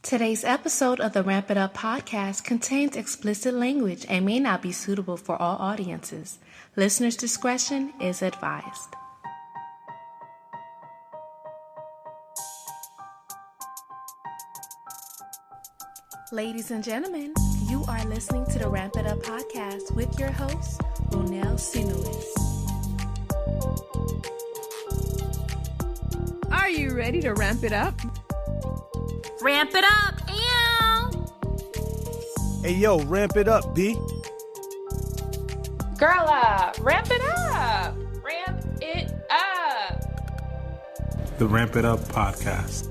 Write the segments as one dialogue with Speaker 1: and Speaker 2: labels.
Speaker 1: Today's episode of the Ramp It Up podcast contains explicit language and may not be suitable for all audiences. Listener's discretion is advised. Ladies and gentlemen, you are listening to the Ramp It Up podcast with your host, Ronell Sinuis.
Speaker 2: Are you ready to ramp it up?
Speaker 3: Ramp it up, ew!
Speaker 4: Hey, yo, ramp it up, B.
Speaker 5: Girl, ramp it up! Ramp it up!
Speaker 6: The Ramp It Up podcast.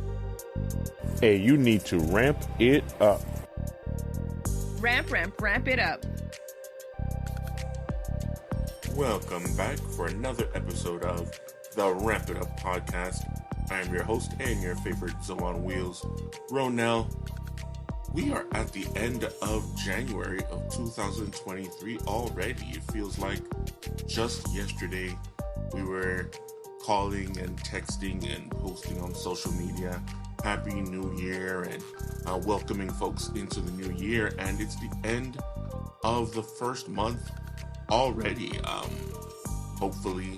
Speaker 7: Hey, you need to ramp it up.
Speaker 2: Ramp it up.
Speaker 7: Welcome back for another episode of the Ramp It Up podcast. I am your host and your favorite Zoe on Wheels, Ronell. We are at the end of January of 2023 already. It feels like just yesterday we were calling and texting and posting on social media Happy New Year and welcoming folks into the new year. And it's the end of the first month already. Hopefully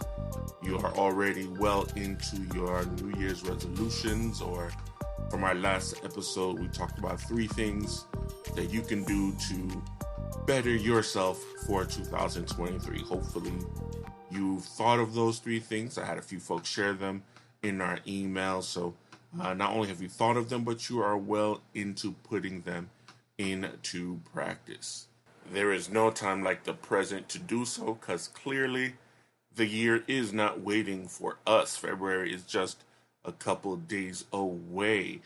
Speaker 7: you are already well into your New Year's resolutions, or from our last episode, we talked about 3 things that you can do to better yourself for 2023. Hopefully you've thought of those 3 things. I had a few folks share them in our email. So not only have you thought of them, but you are well into putting them into practice. There is no time like the present to do so, because clearly the year is not waiting for us. February is just a couple days away.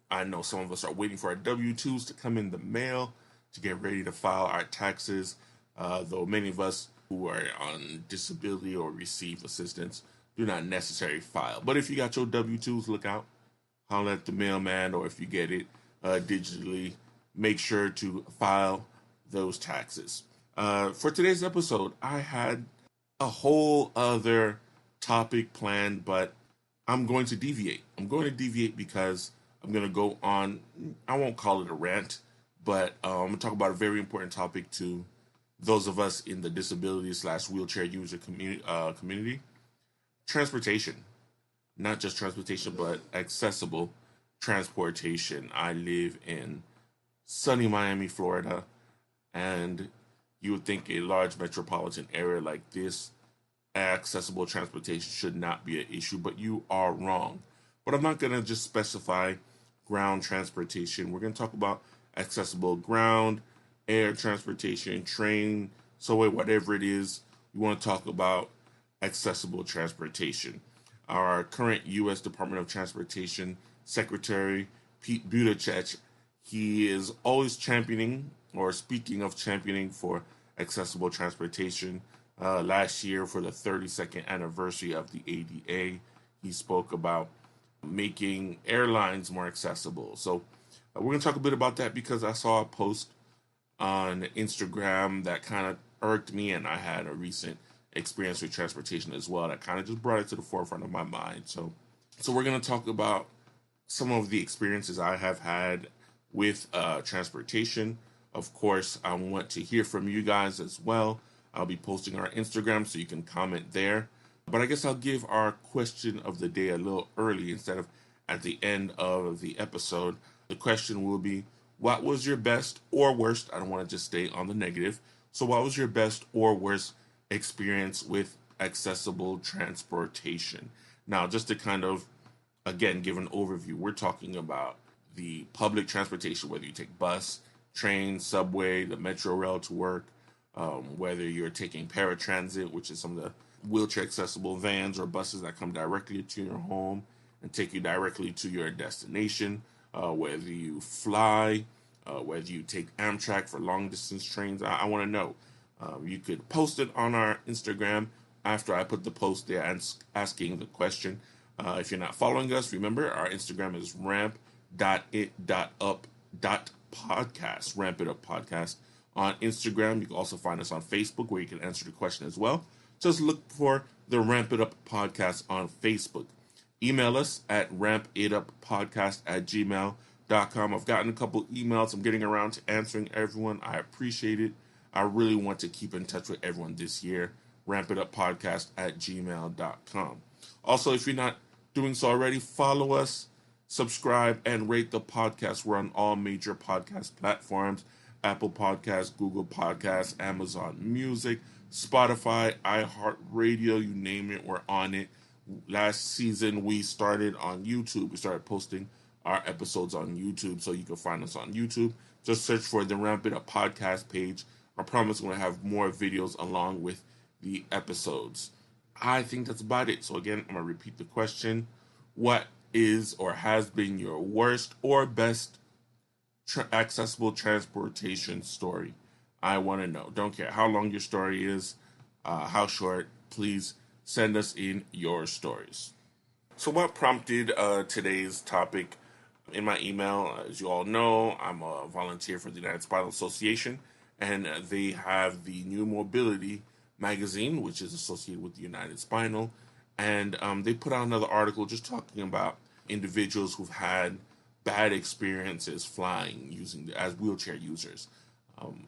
Speaker 7: I know some of us are waiting for our W-2s to come in the mail to get ready to file our taxes, though many of us who are on disability or receive assistance do not necessarily file. But if you got your W-2s, look out. Holler at the mailman, or if you get it digitally, make sure to file those taxes. For today's episode, I had a whole other topic planned, but I'm going to deviate. I'm going to deviate because I'm going to go on, I won't call it a rant, but I'm going to talk about a very important topic to those of us in the disability/wheelchair user community. Transportation. Not just transportation, but accessible transportation. I live in sunny Miami, Florida, and you would think a large metropolitan area like this, accessible transportation should not be an issue, but you are wrong. But I'm not going to just specify ground transportation. We're going to talk about accessible ground, air transportation, train, subway, whatever it is. We want to talk about accessible transportation. Our current U.S. Department of Transportation Secretary, Pete Buttigieg, he is always championing, or speaking of championing, for accessible transportation. Last year, for the 32nd anniversary of the ADA, he spoke about making airlines more accessible. So we're going to talk a bit about that because I saw a post on Instagram that kind of irked me, and I had a recent experience with transportation as well that kind of just brought it to the forefront of my mind. So we're going to talk about some of the experiences I have had with transportation. Of course, I want to hear from you guys as well. I'll be posting our Instagram so you can comment there. But I guess I'll give our question of the day a little early instead of at the end of the episode. The question will be, what was your best or worst? I don't want to just stay on the negative. So what was your best or worst experience with accessible transportation? Now, just to kind of, again, give an overview, we're talking about the public transportation, whether you take bus, train, subway, the metro rail to work, whether you're taking Paratransit, which is some of the wheelchair accessible vans or buses that come directly to your home and take you directly to your destination, whether you fly, whether you take Amtrak for long distance trains. I want to know. You could post it on our Instagram after I put the post there and asking the question. If you're not following us, remember our Instagram is ramp.it.up.podcast, Ramp It Up Podcast on Instagram. You can also find us on Facebook where you can answer the question as well. Just look for the Ramp It Up Podcast on Facebook. Email us at rampituppodcast@gmail.com. gmail.com. I've gotten a couple emails. I'm getting around to answering everyone. I appreciate it. I really want to keep in touch with everyone this year. rampituppodcast@gmail.com. Also, if you're not doing so already, follow us, subscribe, and rate the podcast. We're on all major podcast platforms: Apple Podcasts, Google Podcasts, Amazon Music, Spotify, iHeartRadio, you name it, we're on it. Last season, we started on YouTube. We started posting our episodes on YouTube, so you can find us on YouTube. Just search for the Ramp It Up podcast page. I promise we're going to have more videos along with the episodes. I think that's about it. So again, I'm going to repeat the question. What is or has been your worst or best accessible transportation story? I want to know. Don't care how long your story is, how short. Please send us in your stories. So what prompted today's topic? In my email, as you all know, I'm a volunteer for the United Spinal Association, and they have the New Mobility magazine, which is associated with the United Spinal, and they put out another article just talking about individuals who've had bad experiences flying as wheelchair users.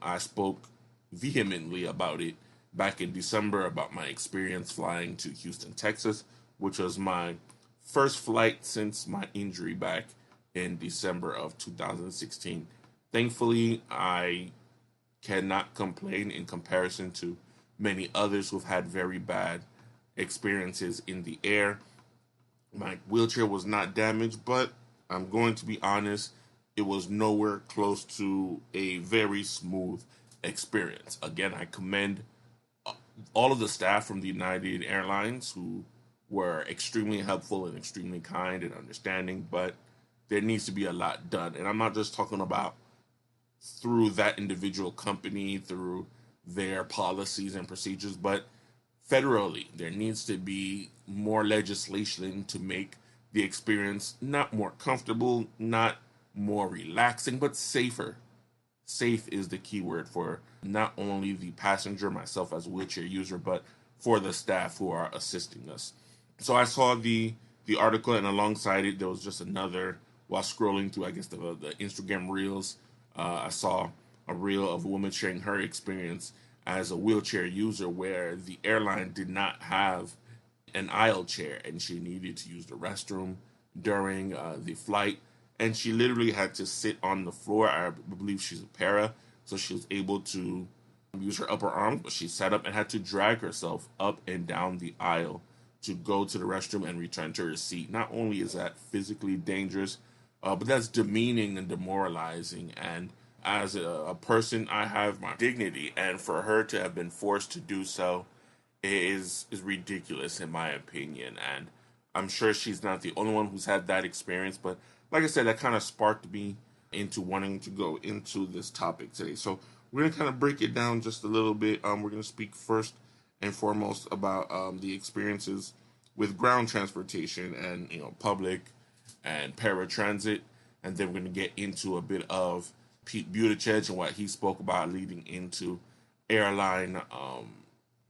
Speaker 7: I spoke vehemently about it back in December about my experience flying to Houston, Texas, which was my first flight since my injury back in December of 2016. Thankfully, I cannot complain in comparison to many others who've had very bad experiences in the air. My wheelchair was not damaged, but I'm going to be honest, it was nowhere close to a very smooth experience. Again, I commend all of the staff from the United Airlines who were extremely helpful and extremely kind and understanding, but there needs to be a lot done. And I'm not just talking about through that individual company, through their policies and procedures, but federally, there needs to be more legislation to make the experience not more comfortable, not more relaxing, but safer. Safe is the key word for not only the passenger, myself as a wheelchair user, but for the staff who are assisting us. So I saw the article, and alongside it, there was just another, while scrolling through, I guess, the Instagram Reels, I saw a reel of a woman sharing her experience as a wheelchair user where the airline did not have an aisle chair, and she needed to use the restroom during the flight, and she literally had to sit on the floor. I believe she's a para, so she was able to use her upper arms, but she sat up and had to drag herself up and down the aisle to go to the restroom and return to her seat. Not only is that physically dangerous, but that's demeaning and demoralizing. And as a person, I have my dignity, and for her to have been forced to do so is ridiculous in my opinion. And I'm sure she's not the only one who's had that experience, but like I said, that kind of sparked me into wanting to go into this topic today. So we're going to kind of break it down just a little bit. We're going to speak first and foremost about the experiences with ground transportation and public and paratransit, and then we're going to get into a bit of Pete Buttigieg and what he spoke about leading into airline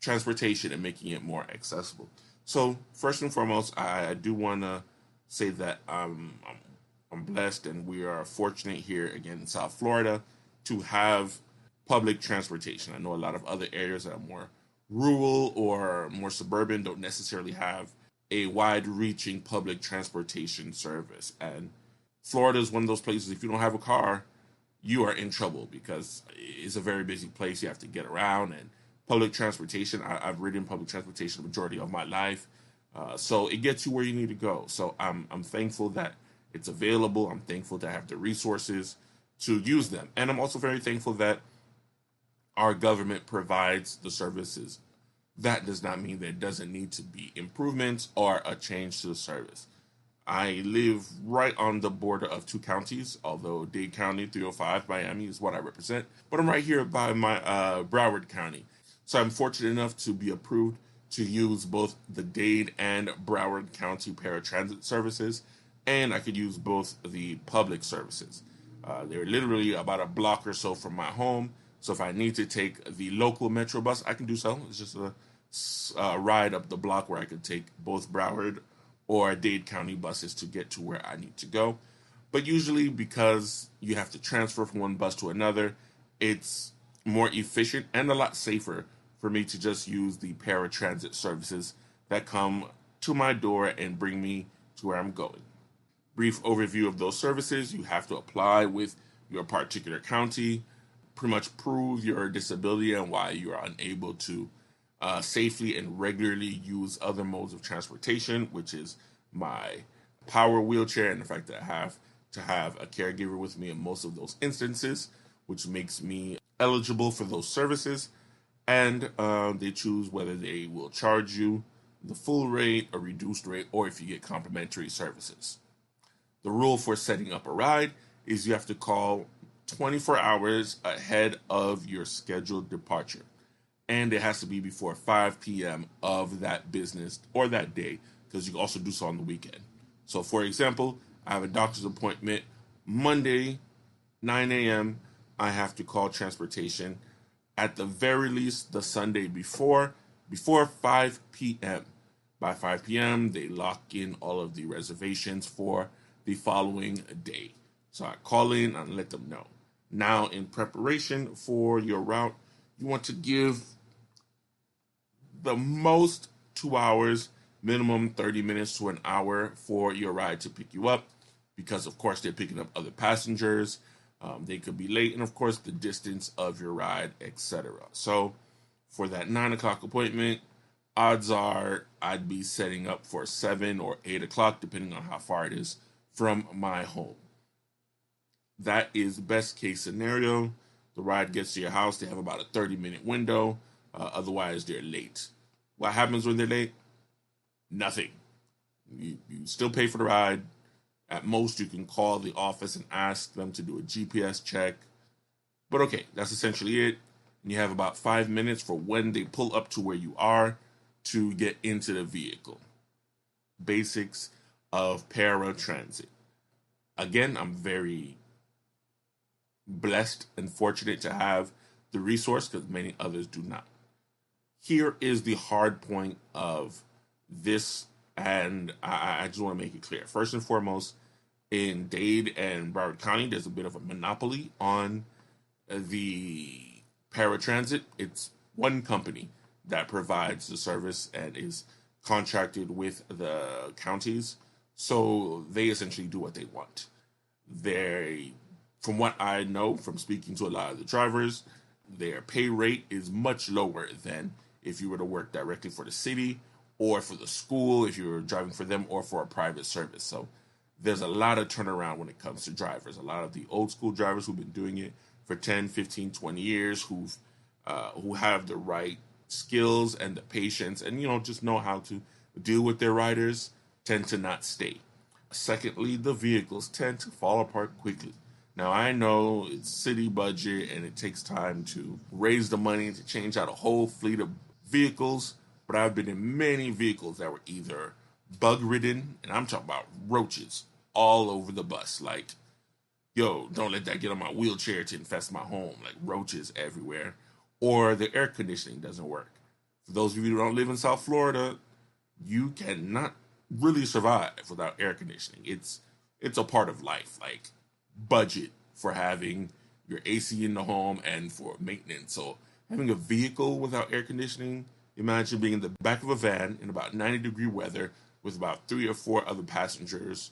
Speaker 7: transportation and making it more accessible. So first and foremost, I do want to say that I'm blessed, and we are fortunate here again in South Florida to have public transportation. I know a lot of other areas that are more rural or more suburban don't necessarily have a wide-reaching public transportation service. And Florida is one of those places, if you don't have a car, you are in trouble because it's a very busy place. You have to get around, and public transportation, I've ridden public transportation the majority of my life. So it gets you where you need to go. So I'm thankful that it's available. I'm thankful to have the resources to use them. And I'm also very thankful that our government provides the services. That does not mean there doesn't need to be improvements or a change to the service. I live right on the border of two counties, although Dade County, 305, Miami is what I represent. But I'm right here by my Broward County. So I'm fortunate enough to be approved to use both the Dade and Broward County paratransit services, and I could use both the public services. They're literally about a block or so from my home, so if I need to take the local metro bus, I can do so. It's just a ride up the block where I could take both Broward or Dade County buses to get to where I need to go. But usually because you have to transfer from one bus to another, it's more efficient and a lot safer for me to just use the paratransit services that come to my door and bring me to where I'm going. Brief overview of those services: you have to apply with your particular county, pretty much prove your disability and why you are unable to safely and regularly use other modes of transportation, which is my power wheelchair and the fact that I have to have a caregiver with me in most of those instances, which makes me eligible for those services. And they choose whether they will charge you the full rate, a reduced rate, or if you get complimentary services. The rule for setting up a ride is you have to call 24 hours ahead of your scheduled departure. And it has to be before 5 p.m. of that business or that day, because you can also do so on the weekend. So, for example, I have a doctor's appointment Monday, 9 a.m. I have to call transportation at the very least the Sunday before 5 p.m. By 5 p.m., they lock in all of the reservations for the following day. So I call in and let them know. Now, in preparation for your route, you want to give the most 2 hours, minimum 30 minutes to an hour for your ride to pick you up, because of course they're picking up other passengers. They could be late, and of course the distance of your ride, etc. So for that 9 o'clock appointment, odds are I'd be setting up for 7 or 8 o'clock, depending on how far it is from my home. That is best case scenario. The ride gets to your house. They have about a 30-minute window. Otherwise, they're late. What happens when they're late? Nothing. You still pay for the ride. At most, you can call the office and ask them to do a GPS check. But okay, that's essentially it. And you have about 5 minutes for when they pull up to where you are to get into the vehicle. Basics of paratransit. Again, I'm very blessed and fortunate to have the resource, because many others do not. Here is the hard point of this, and I just want to make it clear. First and foremost, in Dade and Broward County, there's a bit of a monopoly on the paratransit. It's one company that provides the service and is contracted with the counties, so they essentially do what they want. From what I know from speaking to a lot of the drivers, their pay rate is much lower than if you were to work directly for the city or for the school, if you were driving for them, or for a private service. So there's a lot of turnaround when it comes to drivers. A lot of the old school drivers who've been doing it for 10, 15, 20 years, who have the right skills and the patience and, just know how to deal with their riders, tend to not stay. Secondly, the vehicles tend to fall apart quickly. Now, I know it's city budget and it takes time to raise the money to change out a whole fleet of vehicles, but I've been in many vehicles that were either bug-ridden, and I'm talking about roaches all over the bus. Like, yo, don't let that get on my wheelchair to infest my home. Like, roaches everywhere. Or the air conditioning doesn't work. For those of you who don't live in South Florida, you cannot really survive without air conditioning. It's a part of life. Like, budget for having your AC in the home and for maintenance. So having a vehicle without air conditioning, imagine being in the back of a van in about 90-degree weather with about 3 or 4 other passengers.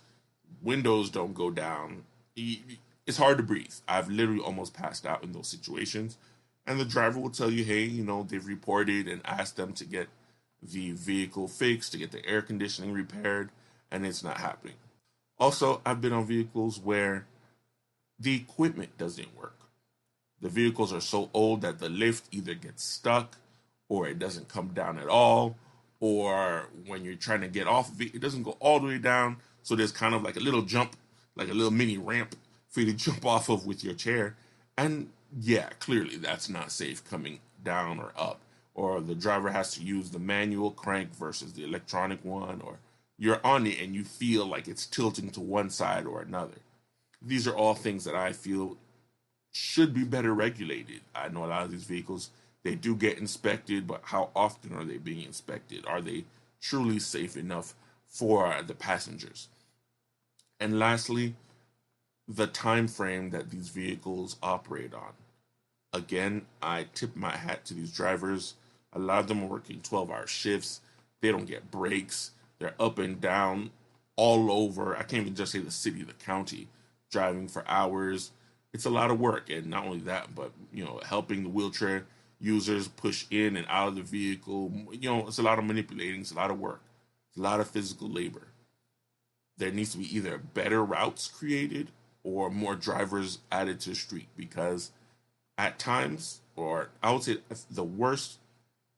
Speaker 7: Windows don't go down. It's hard to breathe. I've literally almost passed out in those situations. And the driver will tell you, hey, they've reported and asked them to get the vehicle fixed, to get the air conditioning repaired, and it's not happening. Also, I've been on vehicles where the equipment doesn't work. The vehicles are so old that the lift either gets stuck or it doesn't come down at all, or when you're trying to get off of it, it doesn't go all the way down. So there's kind of like a little jump, like a little mini ramp for you to jump off of with your chair. And yeah, clearly that's not safe coming down or up. Or the driver has to use the manual crank versus the electronic one, or you're on it and you feel like it's tilting to one side or another. These are all things that I feel should be better regulated. I know a lot of these vehicles, they do get inspected, but how often are they being inspected? Are they truly safe enough for the passengers? And lastly, the time frame that these vehicles operate on. Again, I tip my hat to these drivers. A lot of them are working 12-hour shifts. They don't get breaks. They're up and down all over. I can't even just say the city, the county, driving for hours. It's a lot of work. And not only that, but, helping the wheelchair users push in and out of the vehicle. It's a lot of manipulating. It's a lot of work. It's a lot of physical labor. There needs to be either better routes created or more drivers added to the street, because at times, or I would say the worst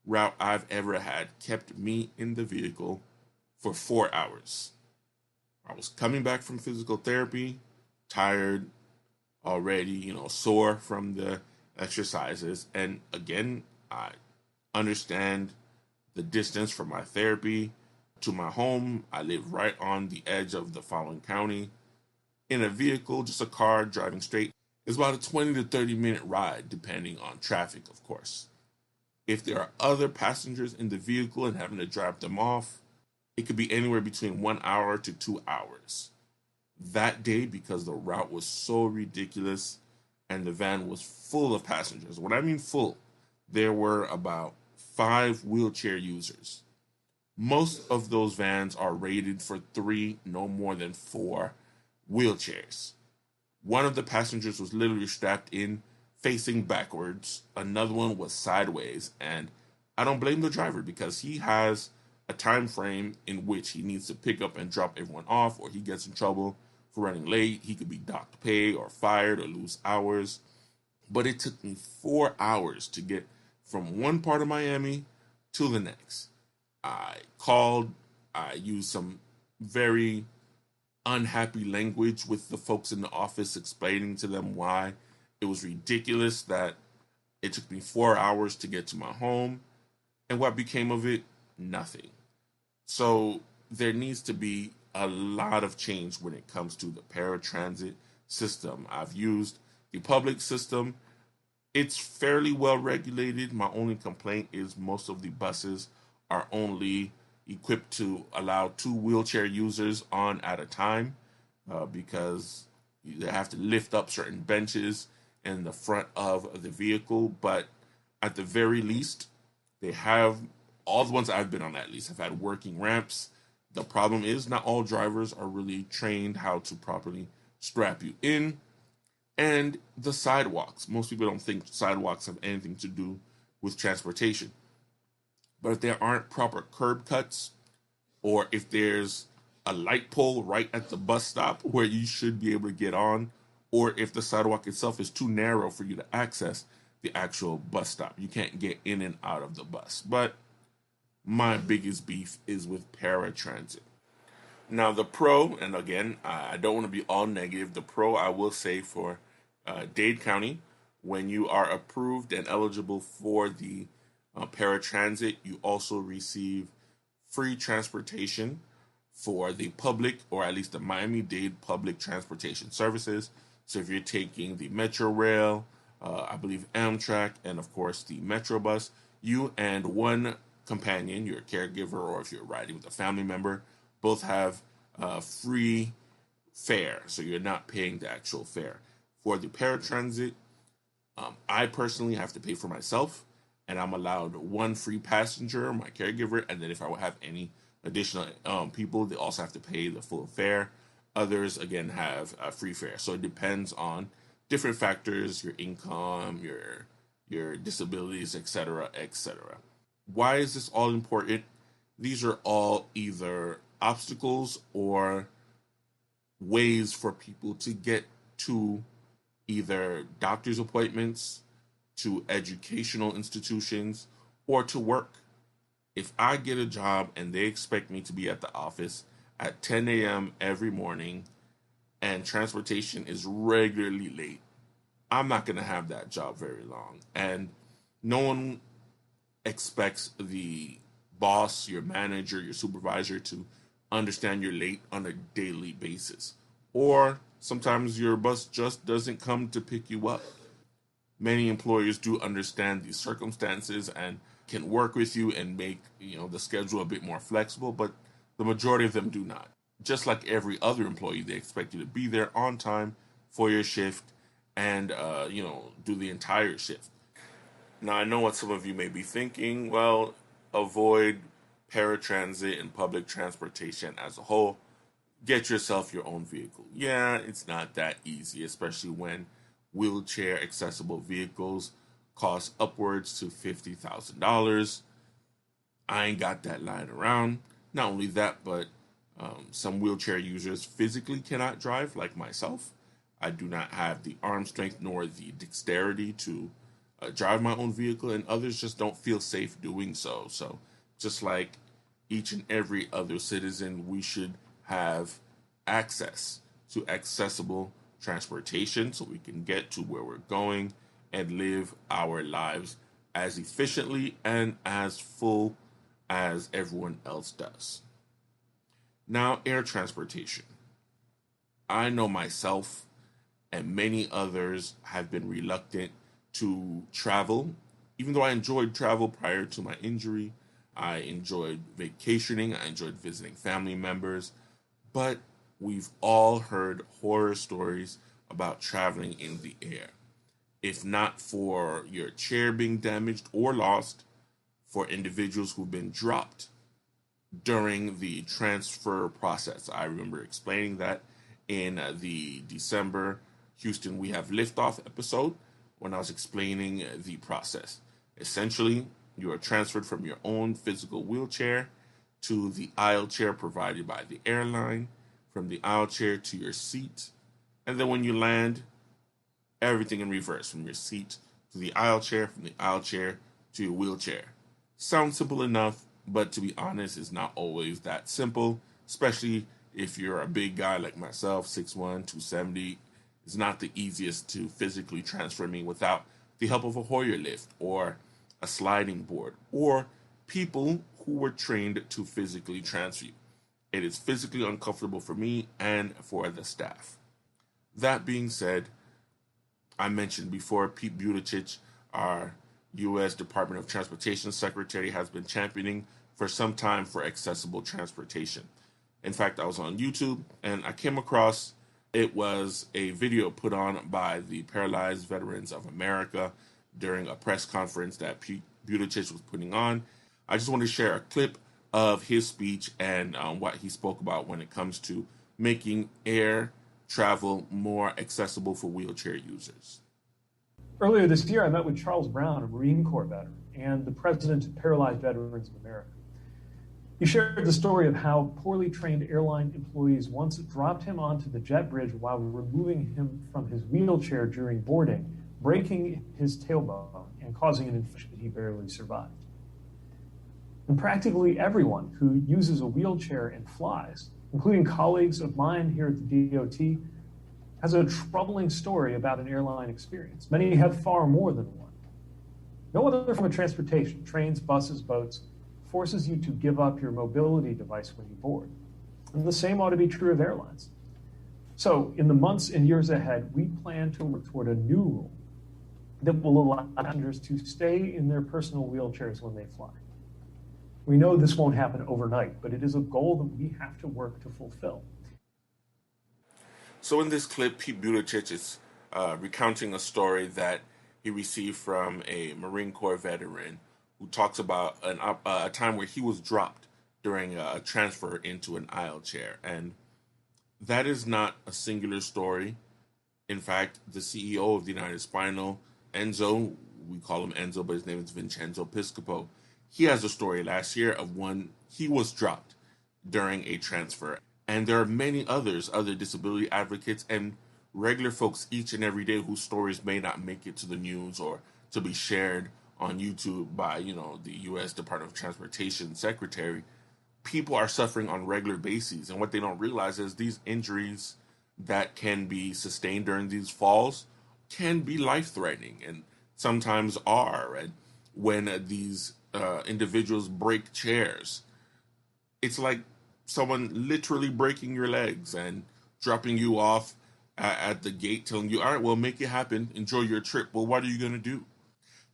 Speaker 7: route I've ever had kept me in the vehicle for 4 hours. I was coming back from physical therapy, tired already, sore from the exercises. And again, I understand the distance from my therapy to my home. I live right on the edge of the following county. In a vehicle, just a car driving straight, is about a 20 to 30-minute ride, depending on traffic, of course. If there are other passengers in the vehicle and having to drop them off, it could be anywhere between 1 hour to 2 hours. That day, because the route was so ridiculous and the van was full of passengers. When I mean full, there were about 5 wheelchair users. Most of those vans are rated for 3, no more than 4 wheelchairs. One of the passengers was literally strapped in, facing backwards. Another one was sideways. And I don't blame the driver, because he has a time frame in which he needs to pick up and drop everyone off, or he gets in trouble for running late. He could be docked pay or fired or lose hours. But it took me 4 hours to get from one part of Miami to the next. I called. I used some very unhappy language with the folks in the office, explaining to them why it was ridiculous that it took me 4 hours to get to my home. And what became of it? Nothing. So there needs to be a lot of change when it comes to the paratransit system. I've used the public system. It's fairly well regulated. My only complaint is most of the buses are only equipped to allow 2 wheelchair users on at a time, because they have to lift up certain benches in the front of the vehicle. But at the very least, they have, all the ones I've been on at least, have had working ramps. The problem is not all drivers are really trained how to properly strap you in. And the sidewalks. Most people don't think sidewalks have anything to do with transportation. But if there aren't proper curb cuts, or if there's a light pole right at the bus stop where you should be able to get on, or if the sidewalk itself is too narrow for you to access the actual bus stop, you can't get in and out of the bus. But my biggest beef is with paratransit. Now the pro, and again, I don't want to be all negative, the pro I will say for Dade County, when you are approved and eligible for the paratransit, you also receive free transportation for the public, or at least the Miami-Dade public transportation services. So if you're taking the Metro Rail, I believe Amtrak, and of course the Metro Bus, you and one companion, your caregiver, or if you're riding with a family member, both have free fare. So you're not paying the actual fare. For the paratransit, I personally have to pay for myself, and I'm allowed 1 free passenger, my caregiver, and then if I have any additional people, they also have to pay the full fare. Others, again, have a free fare. So it depends on different factors, your income, your disabilities, etc., etc. Why is this all important? These are all either obstacles or ways for people to get to either doctor's appointments, to educational institutions, or to work. If I get a job and they expect me to be at the office at 10 a.m. every morning and transportation is regularly late, I'm not going to have that job very long. And no one expects the boss, your manager, your supervisor to understand you're late on a daily basis. Or sometimes your bus just doesn't come to pick you up. Many employers do understand these circumstances and can work with you and make, the schedule a bit more flexible, but the majority of them do not. Just like every other employee, they expect you to be there on time for your shift and, do the entire shift. Now, I know what some of you may be thinking. Well, avoid paratransit and public transportation as a whole. Get yourself your own vehicle. Yeah, it's not that easy, especially when wheelchair accessible vehicles cost upwards to $50,000. I ain't got that lying around. Not only that, but some wheelchair users physically cannot drive, like myself. I do not have the arm strength nor the dexterity to drive my own vehicle, and others just don't feel safe doing so. So just like each and every other citizen, we should have access to accessible transportation so we can get to where we're going and live our lives as efficiently and as full as everyone else does. Now, air transportation. I know myself and many others have been reluctant to travel. Even though I enjoyed travel prior to my injury, I enjoyed vacationing, I enjoyed visiting family members, but we've all heard horror stories about traveling in the air. If not for your chair being damaged or lost, for individuals who've been dropped during the transfer process. I remember explaining that in the December Houston We Have Liftoff episode when I was explaining the process. Essentially, you are transferred from your own physical wheelchair to the aisle chair provided by the airline, from the aisle chair to your seat, and then when you land, everything in reverse, from your seat to the aisle chair, from the aisle chair to your wheelchair. Sounds simple enough, but to be honest, it's not always that simple, especially if you're a big guy like myself, 6'1", 270. It's not the easiest to physically transfer me without the help of a Hoyer lift or a sliding board or people who were trained to physically transfer you. It is physically uncomfortable for me and for the staff. That being said, I mentioned before, Pete Buttigieg, our U.S. Department of Transportation Secretary, has been championing for some time for accessible transportation. In fact, I was on YouTube and I came across, it was a video put on by the Paralyzed Veterans of America during a press conference that Pete Buttigieg was putting on. I just want to share a clip of his speech and what he spoke about when it comes to making air travel more accessible for wheelchair users.
Speaker 8: Earlier this year, I met with Charles Brown, a Marine Corps veteran, and the president of Paralyzed Veterans of America. He shared the story of how poorly trained airline employees once dropped him onto the jet bridge while removing him from his wheelchair during boarding, breaking his tailbone and causing an infection that he barely survived. And practically everyone who uses a wheelchair and flies, including colleagues of mine here at the DOT, has a troubling story about an airline experience. Many have far more than one. No other form of transportation, trains, buses, boats, forces you to give up your mobility device when you board. And the same ought to be true of airlines. So in the months and years ahead, we plan to work toward a new rule that will allow passengers to stay in their personal wheelchairs when they fly. We know this won't happen overnight, but it is a goal that we have to work to fulfill.
Speaker 7: So in this clip, Pete Buttigieg is recounting a story that he received from a Marine Corps veteran who talks about a time where he was dropped during a transfer into an aisle chair. And that is not a singular story. In fact, the CEO of the United Spinal, Enzo, we call him Enzo, but his name is Vincenzo Piscopo. He has a story last year of when he was dropped during a transfer. And there are many others, other disability advocates and regular folks each and every day whose stories may not make it to the news or to be shared on YouTube by, the U.S. Department of Transportation Secretary. People are suffering on regular bases. And what they don't realize is these injuries that can be sustained during these falls can be life-threatening and sometimes are. And when these individuals break chairs, it's like someone literally breaking your legs and dropping you off at the gate, telling you, all right, well, make it happen. Enjoy your trip. Well, what are you going to do?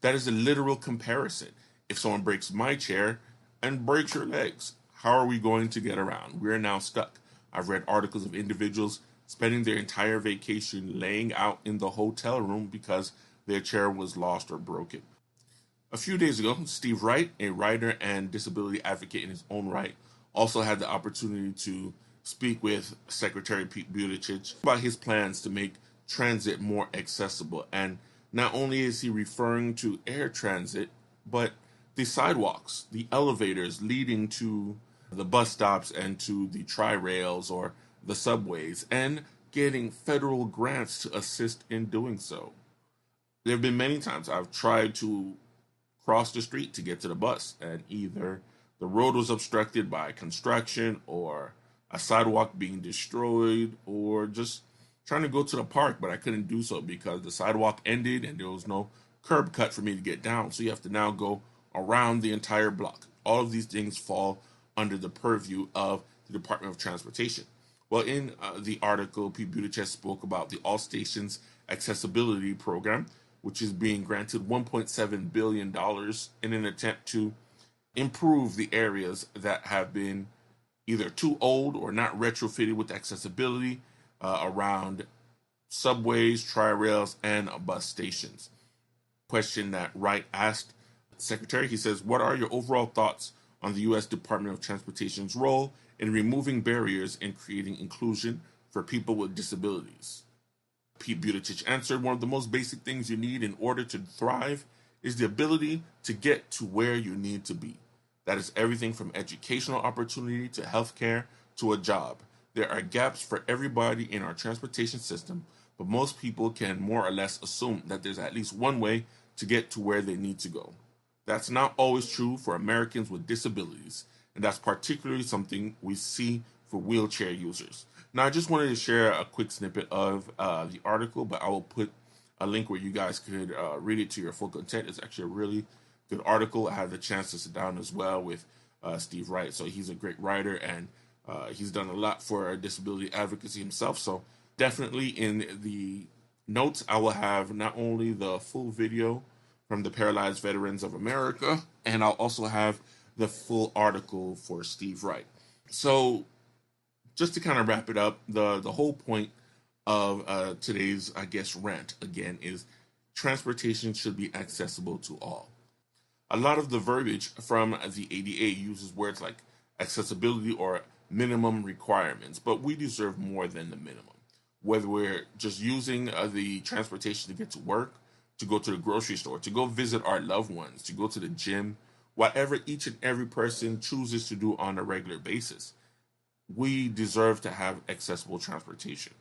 Speaker 7: That is a literal comparison. If someone breaks my chair and breaks your legs, how are we going to get around? We're now stuck. I've read articles of individuals spending their entire vacation laying out in the hotel room because their chair was lost or broken. A few days ago, Steve Wright, a writer and disability advocate in his own right, also had the opportunity to speak with Secretary Pete Buttigieg about his plans to make transit more accessible. And not only is he referring to air transit, but the sidewalks, the elevators leading to the bus stops and to the tri-rails or the subways, and getting federal grants to assist in doing so. There have been many times I've tried to cross the street to get to the bus, and either the road was obstructed by construction or a sidewalk being destroyed, or just trying to go to the park, but I couldn't do so because the sidewalk ended and there was no curb cut for me to get down. So you have to now go around the entire block. All of these things fall under the purview of the Department of Transportation. Well, in the article, Pete Buttigieg spoke about the All Stations Accessibility Program, which is being granted $1.7 billion in an attempt to improve the areas that have been either too old or not retrofitted with accessibility around subways, tri-rails, and bus stations. Question that Wright asked the Secretary, he says, what are your overall thoughts on the U.S. Department of Transportation's role in removing barriers and creating inclusion for people with disabilities? Pete Buttigieg answered, one of the most basic things you need in order to thrive is the ability to get to where you need to be. That is everything from educational opportunity to healthcare to a job. There are gaps for everybody in our transportation system, but most people can more or less assume that there's at least one way to get to where they need to go. That's not always true for Americans with disabilities, and that's particularly something we see for wheelchair users. Now, I just wanted to share a quick snippet of the article, but I will put a link where you guys could read it to your full content. It's actually a really good article. I had the chance to sit down as well with Steve Wright, so he's a great writer, and he's done a lot for disability advocacy himself. So definitely in the notes, I will have not only the full video from the Paralyzed Veterans of America, and I'll also have the full article for Steve Wright. So just to kind of wrap it up, the whole point of today's, I guess, rant, again, is transportation should be accessible to all. A lot of the verbiage from the ADA uses words like accessibility or minimum requirements, but we deserve more than the minimum. Whether we're just using the transportation to get to work, to go to the grocery store, to go visit our loved ones, to go to the gym, whatever each and every person chooses to do on a regular basis, we deserve to have accessible transportation.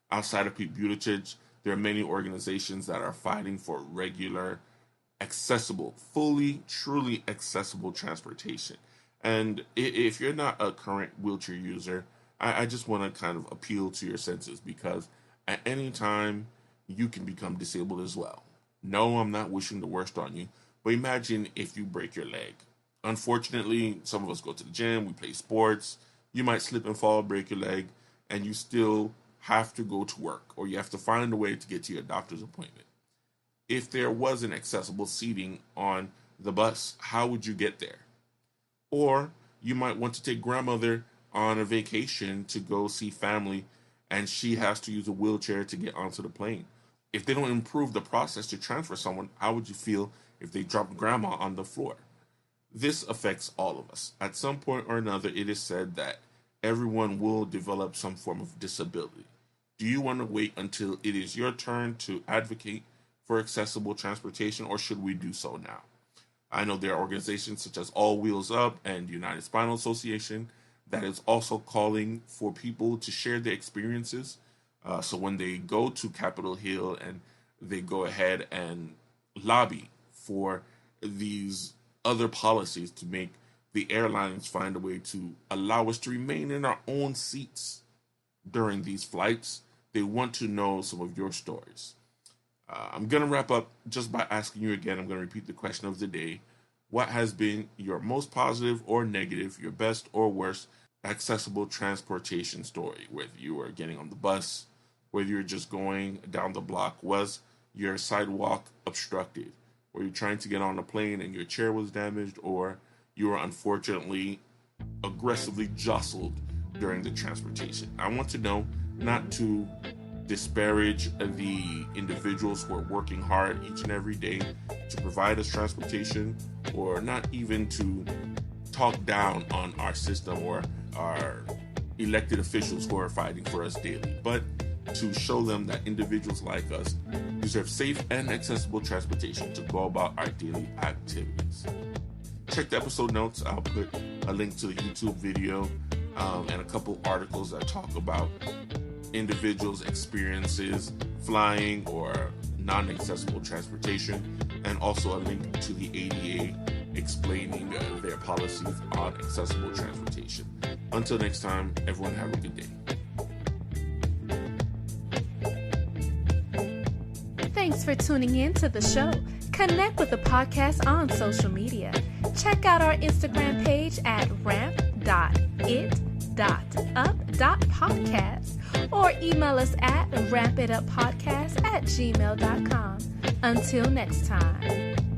Speaker 7: Outside of Pete Buttigieg, there are many organizations that are fighting for regular, accessible, fully, truly accessible transportation. And if you're not a current wheelchair user, I just want to kind of appeal to your senses, because at any time you can become disabled as well. No, I'm not wishing the worst on you, but imagine if you break your leg. Unfortunately, some of us go to the gym, we play sports, you might slip and fall, break your leg, and you still have to go to work, or you have to find a way to get to your doctor's appointment. If there wasn't accessible seating on the bus, how would you get there? Or you might want to take grandmother on a vacation to go see family, and she has to use a wheelchair to get onto the plane. If they don't improve the process to transfer someone, how would you feel if they dropped grandma on the floor? This affects all of us. At some point or another, it is said that everyone will develop some form of disability. Do you want to wait until it is your turn to advocate for accessible transportation, or should we do so now? I know there are organizations such as All Wheels Up and United Spinal Association that is also calling for people to share their experiences. So when they go to Capitol Hill and they go ahead and lobby for these other policies to make the airlines find a way to allow us to remain in our own seats during these flights, they want to know some of your stories. I'm going to wrap up just by asking you again, I'm going to repeat the question of the day. What has been your most positive or negative, your best or worst accessible transportation story? Whether you were getting on the bus, whether you're just going down the block, was your sidewalk obstructed? Were you trying to get on a plane and your chair was damaged, or you were unfortunately aggressively jostled during the transportation? I want to know. not to disparage the individuals who are working hard each and every day to provide us transportation, or not even to talk down on our system or our elected officials who are fighting for us daily, but to show them that individuals like us deserve safe and accessible transportation to go about our daily activities. Check the episode notes. I'll put a link to the YouTube video and a couple articles that talk about individuals' experiences flying or non-accessible transportation, and also a link to the ADA explaining their policies on accessible transportation. Until next time, everyone have a good day.
Speaker 1: Thanks for tuning in to the show. Connect with the podcast on social media. Check out our Instagram page at ramp.it.up.podcast or email us at rampituppodcast@gmail.com. Until next time.